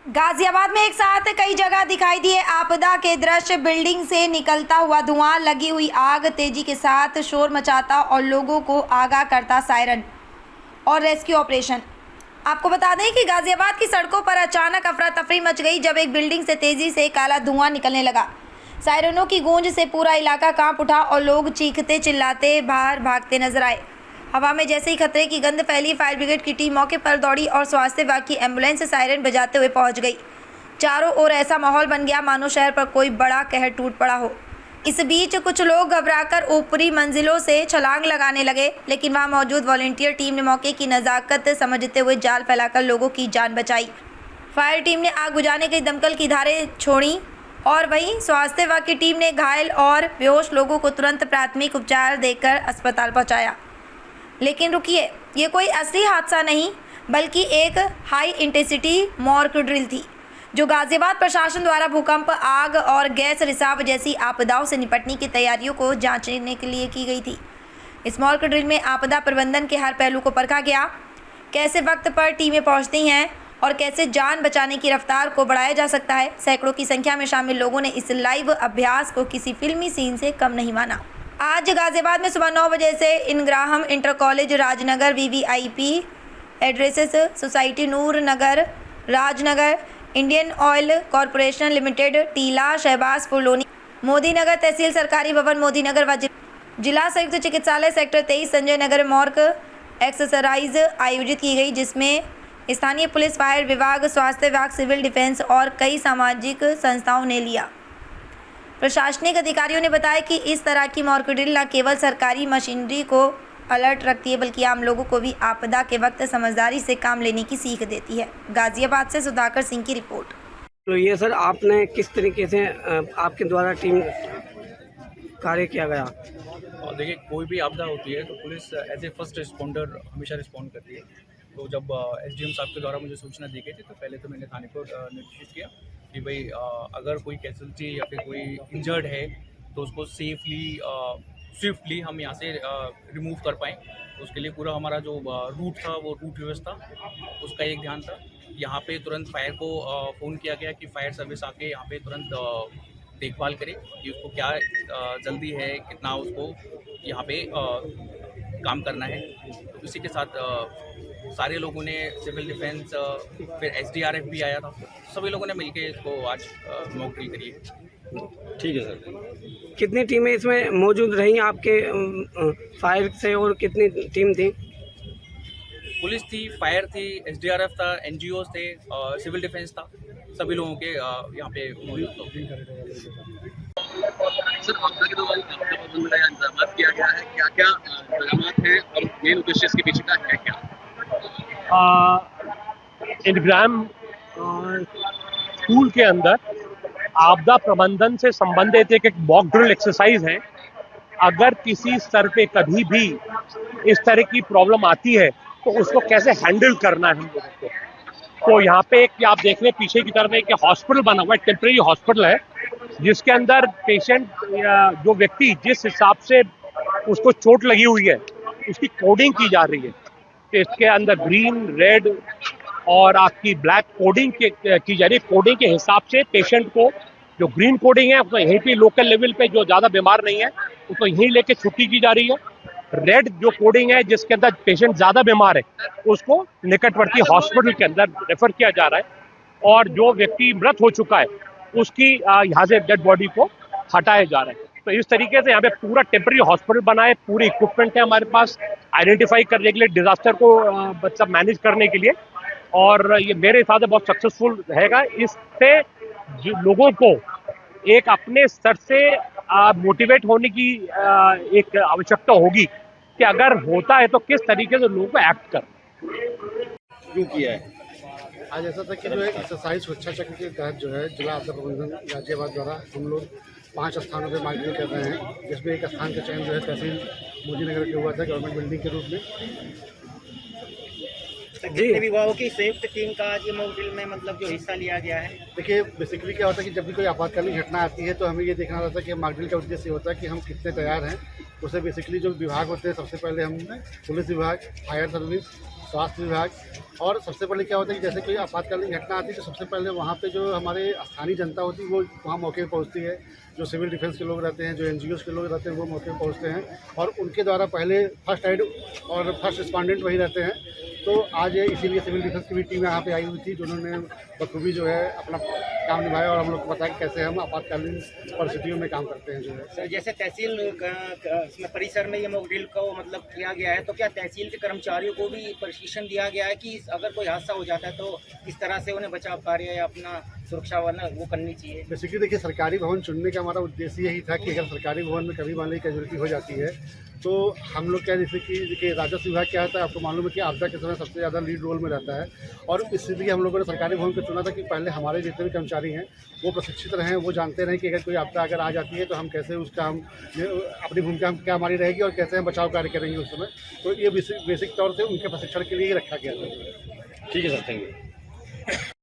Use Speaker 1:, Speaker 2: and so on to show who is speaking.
Speaker 1: गाजियाबाद में एक साथ कई जगह दिखाई दिए आपदा के दृश्य। बिल्डिंग से निकलता हुआ धुआं, लगी हुई आग, तेजी के साथ शोर मचाता और लोगों को आगाह करता सायरन और रेस्क्यू ऑपरेशन। आपको बता दें कि गाजियाबाद की सड़कों पर अचानक अफरा तफरी मच गई जब एक बिल्डिंग से तेजी से काला धुआं निकलने लगा। सायरनों की गूंज से पूरा इलाका कांप उठा और लोग चीखते चिल्लाते बाहर भागते नजर आए। हवा में जैसे ही खतरे की गंध फैली, फायर ब्रिगेड की टीम मौके पर दौड़ी और स्वास्थ्य विभाग की एम्बुलेंस सायरन बजाते हुए पहुंच गई। चारों ओर ऐसा माहौल बन गया मानो शहर पर कोई बड़ा कहर टूट पड़ा हो। इस बीच कुछ लोग घबराकर ऊपरी मंजिलों से छलांग लगाने लगे, लेकिन वहां मौजूद वॉलंटियर टीम ने मौके की नज़ाकत समझते हुए जाल फैलाकर लोगों की जान बचाई। फायर टीम ने आग बुझाने के दमकल की धारें छोड़ी और वहीं स्वास्थ्य विभाग की टीम ने घायल और बेहोश लोगों को तुरंत प्राथमिक उपचार देकर अस्पताल पहुंचाया। लेकिन रुकिए, ये कोई असली हादसा नहीं बल्कि एक हाई इंटेंसिटी मॉर्क ड्रिल थी जो गाजियाबाद प्रशासन द्वारा भूकंप, आग और गैस रिसाव जैसी आपदाओं से निपटने की तैयारियों को जांचने के लिए की गई थी। इस मॉर्क ड्रिल में आपदा प्रबंधन के हर पहलू को परखा गया, कैसे वक्त पर टीमें पहुंचती हैं और कैसे जान बचाने की रफ्तार को बढ़ाया जा सकता है। सैकड़ों की संख्या में शामिल लोगों ने इस लाइव अभ्यास को किसी फिल्मी सीन से कम नहीं माना। आज गाजियाबाद में सुबह 9 बजे से Ingraham inter college Rajnagar, VVIP addresses society Noor Nagar Rajnagar, Indian Oil Corporation Limited Tila, Shahbazpur Loni, Modi नगर तहसील सरकारी भवन मोदी नगर व जिला संयुक्त चिकित्सालय सेक्टर 23 संजय नगर मॉर्क एक्सरसाइज आयोजित की गई, जिसमें स्थानीय पुलिस, फायर विभाग, स्वास्थ्य विभाग, सिविल डिफेंस और कई सामाजिक संस्थाओं ने लिया। प्रशासनिक अधिकारियों ने बताया कि इस तरह की मॉर्क ड्रिल न केवल सरकारी मशीनरी को अलर्ट रखती है बल्कि आम लोगों को भी आपदा के वक्त समझदारी से काम लेने की सीख देती है। गाजियाबाद से सुधाकर सिंह की रिपोर्ट।
Speaker 2: तो ये सर, आपने किस तरीके से आपके द्वारा टीम कार्य किया गया?
Speaker 3: और देखिए, कोई भी आपदा होती है तो police as a first responder हमेशा रिस्पॉन्ड करती है। तो जब एसडीएम साहब के द्वारा मुझे सूचना दी गई थी तो पहले तो मैंने थाने को निर्देशित किया कि भाई अगर कोई कैजुअल्टी या फिर कोई इंजर्ड है तो उसको स्विफ्टली हम यहाँ से रिमूव कर पाएँ। तो उसके लिए पूरा हमारा जो रूट था वो रूट व्यवस्था, उसका एक ध्यान था। यहाँ पे तुरंत फायर को फ़ोन किया गया कि फायर सर्विस आके यहाँ पे तुरंत देखभाल करे कि उसको क्या जल्दी है, कितना उसको यहाँ पे काम करना है। तो इसी के साथ सारे लोगों ने, सिविल डिफेंस, फिर एसडीआरएफ भी आया था, सभी लोगों ने मिलके इसको आज मॉक ड्रिल करी है।
Speaker 2: ठीक है सर। कितनी टीमें इसमें मौजूद रही आपके फायर से और कितनी टीम थी?
Speaker 3: पुलिस थी, फायर थी, एसडीआरएफ था, एनजीओ थे, सिविल डिफेंस था, सभी लोगों के यहाँ पे मौजूद थे।
Speaker 4: सर, आपदा के दौरान आपदा प्रबंधन का इंतजाम किया गया है, क्या क्या इंतजाम हैं और मेन उद्देश्य इसके पीछे का है क्या?
Speaker 5: इनग्राम स्कूल के अंदर आपदा प्रबंधन से संबंधित एक मॉक ड्रिल एक्सरसाइज है। अगर किसी स्तर पे कभी भी इस तरह की प्रॉब्लम आती है तो उसको कैसे हैंडल करना है हम लोगों को। तो यहाँ पे एक आप देख रहे हैं पीछे की तरफ एक हॉस्पिटल बना हुआ है, टेम्परेरी हॉस्पिटल है, जिसके अंदर पेशेंट या जो व्यक्ति जिस हिसाब से उसको चोट लगी हुई है उसकी कोडिंग की जा रही है। तो इसके अंदर ग्रीन, रेड और आपकी ब्लैक कोडिंग की जा रही है। कोडिंग के हिसाब से पेशेंट को जो ग्रीन कोडिंग है उसको यहीं पे लोकल लेवल पे जो ज़्यादा बीमार नहीं है उसको यहीं लेके छुट्टी की जा रही है। रेड जो कोडिंग है जिसके अंदर पेशेंट ज़्यादा बीमार है उसको निकटवर्ती हॉस्पिटल के अंदर रेफर किया जा रहा है और जो व्यक्ति मृत हो चुका है उसकी यहाँ से डेड बॉडी को हटाया जा रहा है। तो इस तरीके से यहाँ पे पूरा टेम्परेरी हॉस्पिटल बना है, पूरी इक्विपमेंट है हमारे पास आइडेंटिफाई करने के लिए, डिजास्टर को मतलब मैनेज करने के लिए, और ये मेरे हिसाब से बहुत सक्सेसफुल रहेगा। इससे लोगों को एक अपने स्तर से मोटिवेट होने की एक आवश्यकता होगी कि अगर होता है तो किस तरीके से लोगों को एक्ट कर
Speaker 4: क्यों किया है?
Speaker 6: आज ऐसा था कि जो है एक्सरसाइज सुरक्षा चक्र के तहत जो है जिला आपदा प्रबंधन गाजियाबाद द्वारा हम लोग 5 स्थानों पर मार्क ड्रिल कर रहे हैं, जिसमें एक स्थान का चयन जो है तहसील मोदी नगर के हुआ था गवर्नमेंट बिल्डिंग के रूप में।
Speaker 7: कितने विभागों की संयुक्त टीम का आज ये मॉक ड्रिल में मतलब जो हिस्सा लिया गया है? देखिए,
Speaker 6: बेसिकली क्या होता है कि जब भी कोई आपातकालीन घटना आती है तो हमें ये देखना होता है कि मॉक ड्रिल का उद्देश्य होता है कि हम कितने तैयार हैं। उसे बेसिकली जो विभाग होते हैं, सबसे पहले हमने पुलिस विभाग, फायर सर्विस, स्वास्थ्य विभाग। और सबसे पहले क्या होता है कि जैसे कोई आपातकालीन घटना आती है तो सबसे पहले वहाँ पे जो हमारे स्थानीय जनता होती है वो वहाँ मौके पर पहुँचती है। जो सिविल डिफेंस के लोग रहते हैं, जो NGOs के लोग रहते हैं, वो मौके पर पहुँचते हैं और उनके द्वारा पहले फर्स्ट एड और फर्स्ट रिस्पॉन्डेंट वही रहते हैं। तो आज इसीलिए सिविल डिफेंस की भी टीम यहाँ पे आई हुई थी, जिन्होंने बखूबी जो है अपना काम निभाया और हम लोग को बताया कि कैसे हम आपातकालीन परिस्थितियों में काम करते हैं जो है।
Speaker 7: सर जैसे तहसील इसमें परिसर में ये मॉक ड्रिल को मतलब किया गया है, तो क्या तहसील के कर्मचारियों को भी प्रशिक्षण दिया गया है कि अगर कोई हादसा हो जाता है तो किस तरह से उन्हें बचाव कार्य या अपना सुरक्षा वाला वो करनी चाहिए?
Speaker 6: बेसिकली देखिए, सरकारी भवन चुनने का हमारा उद्देश्य यही था कि अगर सरकारी भवन में कभी मान ली कैजुअलिटी हो जाती है तो हम लोग क्या, जैसे कि देखिए राजस्व विभाग क्या होता है, आपको मालूम है कि आपदा के समय सबसे ज़्यादा लीड रोल में रहता है। और इसलिए हम लोगों ने सरकारी भवन को चुना था कि पहले हमारे जितने भी कर्मचारी हैं वो प्रशिक्षित रहें, वो जानते रहें कि अगर कोई आपदा अगर आ जाती है तो हम कैसे उसका हम अपनी भूमिका क्या हमारी रहेगी और कैसे हम बचाव कार्य करेंगे उस समय। तो ये बेसिक तौर से उनके प्रशिक्षण के लिए ही रखा गया था।
Speaker 8: ठीक है सर, थैंक यू।